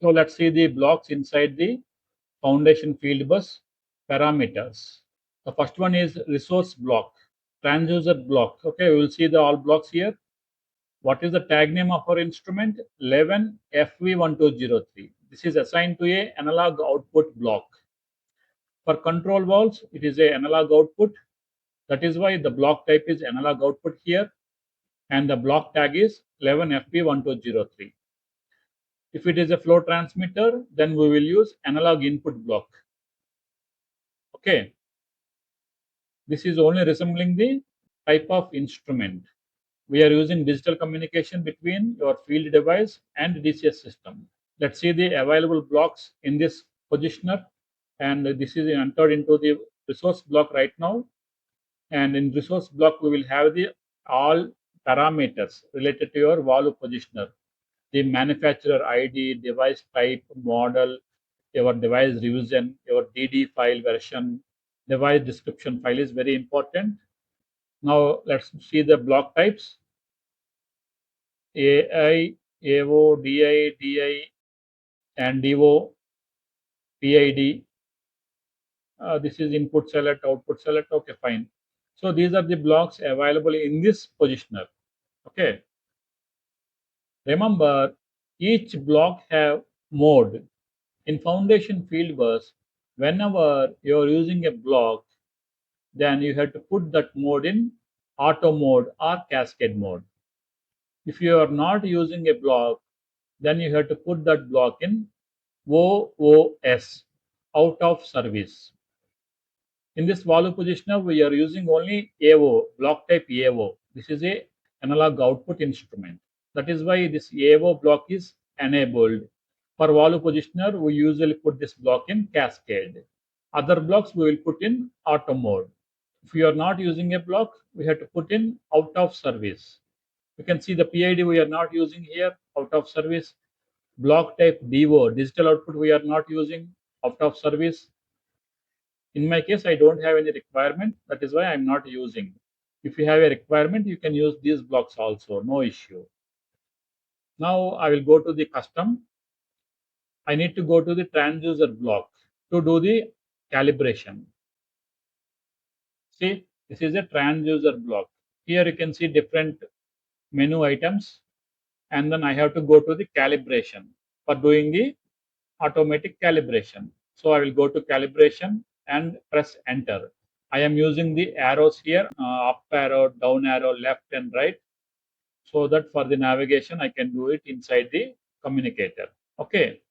So let's see the blocks inside the foundation Fieldbus parameters. The first one is resource block, transducer block. Okay, we will see the all blocks here. What is the tag name of our instrument? 11 FV1203. This is assigned to a analog output block. For control valves, it is a analog output. That is why the block type is analog output here, and the block tag is 11FP1203. If it is a flow transmitter, then we will use analog input block. Okay, this is only resembling the type of instrument. We are using digital communication between your field device and DCS system. Let's see the available blocks in this positioner, and this is entered into the resource block right now. And in resource block, we will have the all parameters related to your valve positioner, the manufacturer ID, device type, model, your device revision, your DD file version, device description file is very important. Now let's see the block types. AI, AO, DI, DI, and DO, PID. This is input select, output select. Okay, fine. So these are the blocks available in this positioner. Okay. Remember, each block have mode. In foundation Fieldbus, whenever you are using a block, then you have to put that mode in auto mode or cascade mode. If you are not using a block, then you have to put that block in OOS, out of service. In this valve positioner, we are using only AO, block type AO. This is a analog output instrument. That is why this AO block is enabled. For valve positioner, we usually put this block in cascade. Other blocks we will put in auto mode. If you are not using a block, we have to put in out of service. You can see the PID we are not using here, out of service. Block type DO, digital output we are not using, out of service. In my case, I don't have any requirement. That is why I'm not using. If you have a requirement, you can use these blocks also, no issue. Now I will go to the custom. I need to go to the transducer block to do the calibration. See, this is a transducer block. Here you can see different menu items, and then I have to go to the calibration for doing the automatic calibration. So I will go to calibration and press enter. I am using the arrows here, up arrow, down arrow, left and right, so that for the navigation I can do it inside the communicator. Okay,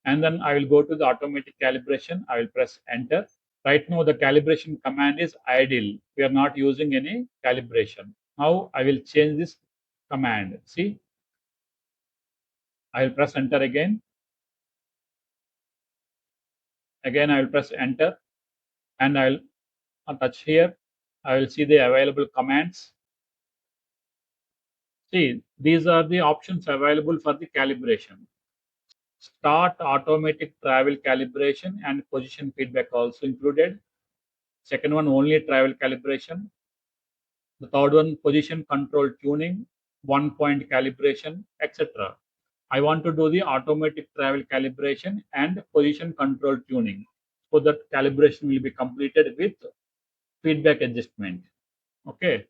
and then I will go to the automatic calibration. I will press enter. Right now the calibration command is idle. We are not using any calibration. Now I will change this command. See, I will press enter again. Again I will press enter, and I will touch here. I will see the available commands. See, these are the options available for the calibration. Start automatic travel calibration and position feedback also included. Second one, only travel calibration. The third one, position control tuning, 1 point calibration, etc. I want to do the automatic travel calibration and position control tuning, so that calibration will be completed with feedback adjustment. Okay.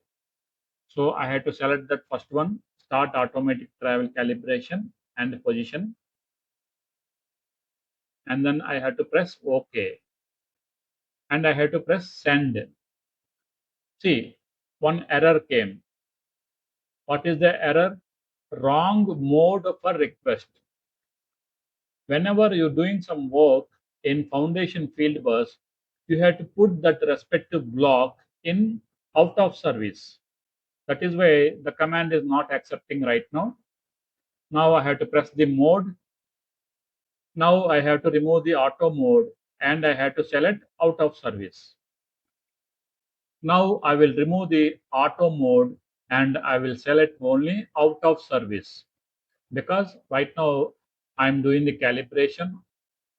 So I had to select that first one, start automatic travel calibration and position. And then I had to press OK. And I had to press send. See, one error came. What is the error? Wrong mode for request. Whenever you're doing some work in foundation Fieldbus, you have to put that respective block in out of service. That is why the command is not accepting right now. Now I have to press the mode. Now I have to remove the auto mode, and I have to select out of service. Now I will remove the auto mode, and I will select only out of service, because right now I'm doing the calibration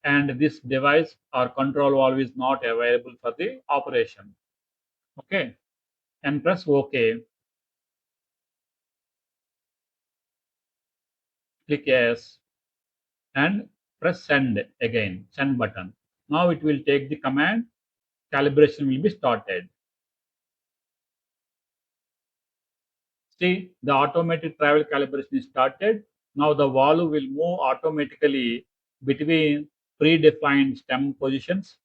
and this device or control valve is not available for the operation. Okay, and press OK. Click yes. and press send again, send button. Now it will take the command, calibration will be started. See, the automated travel calibration is started. Now the valve will move automatically between predefined stem positions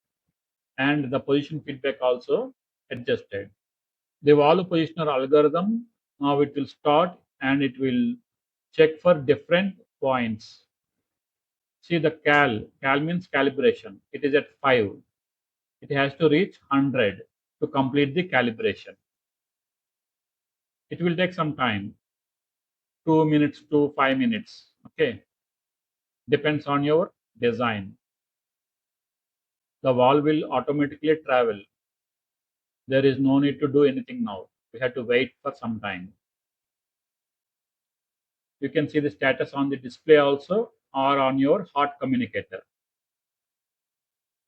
and the position feedback also adjusted. The valve positioner algorithm, now it will start and it will check for different points. See the cal means calibration. It is at 5. It has to reach 100 to complete the calibration. It will take some time, 2 minutes to 5 minutes. Okay, depends on your design. The valve will automatically travel. There is no need to do anything now. We have to wait for some time. You can see the status on the display also or on your HART communicator.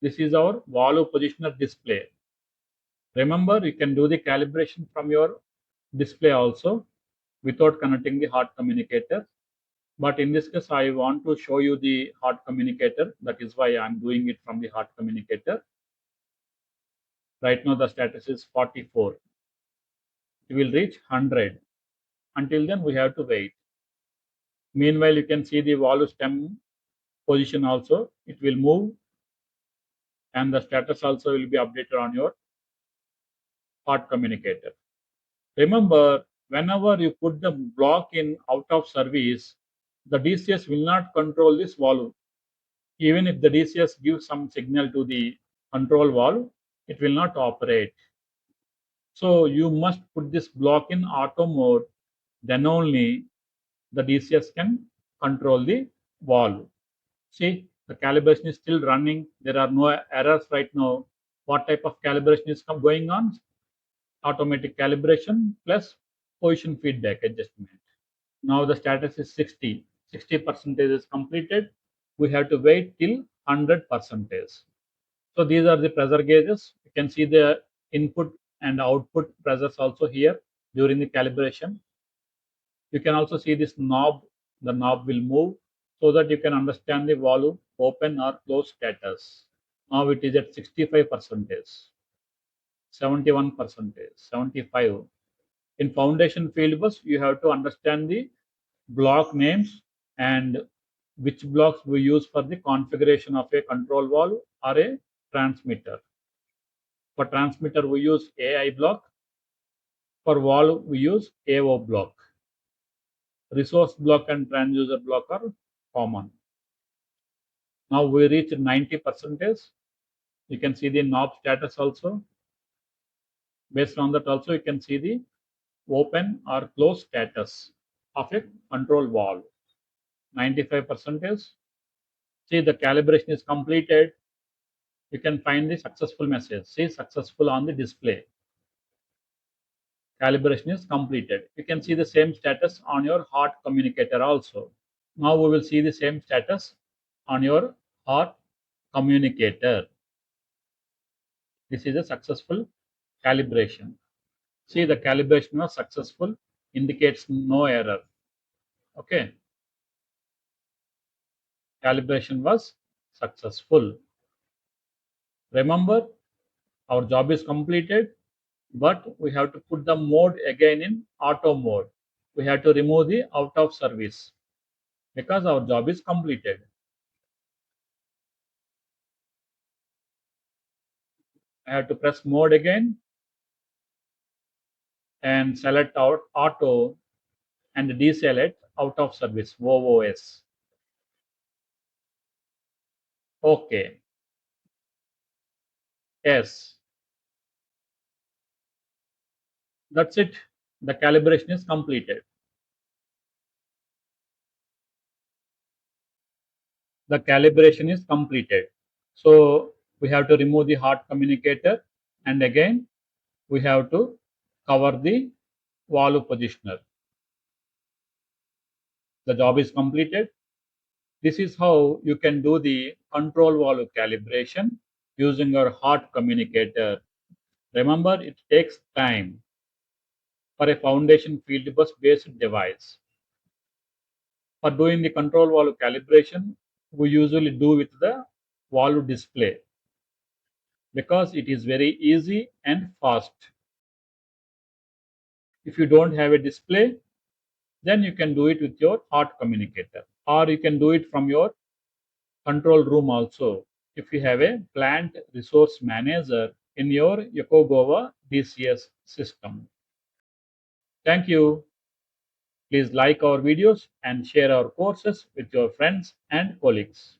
This is our valve positioner display. Remember, you can do the calibration from your display also without connecting the HART communicator. But in this case, I want to show you the HART communicator. That is why I'm doing it from the HART communicator. Right now, the status is 44. It will reach 100. Until then, we have to wait. Meanwhile, you can see the valve stem position also. It will move and the status also will be updated on your HART communicator. Remember, whenever you put the block in out of service, the DCS will not control this valve. Even if the DCS gives some signal to the control valve, it will not operate. So you must put this block in auto mode, then only the DCS can control the valve. See, the calibration is still running. There are no errors right now. What type of calibration is going on? Automatic calibration plus position feedback adjustment. Now the status is 60. 60% is completed. We have to wait till 100%. So these are the pressure gauges. You can see the input and output pressures also here during the calibration. You can also see this knob. The knob will move so that you can understand the valve open or close status. Now it is at 65%, 71%, 75. In foundation Fieldbus, you have to understand the block names and which blocks we use for the configuration of a control valve or a transmitter. For transmitter, we use AI block. For valve, we use AO block. Resource block and transducer block are common. Now we reached 90%. You can see the knob status also. Based on that also, you can see the open or close status of a control valve. 95%. See, the calibration is completed. You can find the successful message. See, successful on the display. Calibration is completed. You can see the same status on your HART communicator also. Now we will see the same status on your HART communicator. This is a successful calibration. See, the calibration was successful, indicates no error. Okay. Calibration was successful. Remember, our job is completed, but we have to put the mode again in auto mode. We have to remove the out of service because our job is completed. I have to press mode again and select out auto and deselect out of service OOS. Okay. Yes. That's it. The calibration is completed. The calibration is completed. So we have to remove the HART communicator and again we have to cover the valve positioner. The job is completed. This is how you can do the control valve calibration using your HART communicator. Remember, it takes time for a foundation Fieldbus based device. For doing the control valve calibration, we usually do with the valve display because it is very easy and fast. If you don't have a display, then you can do it with your HART communicator, or you can do it from your control room also if you have a plant resource manager in your Yokogawa DCS system. Thank you. Please like our videos and share our courses with your friends and colleagues.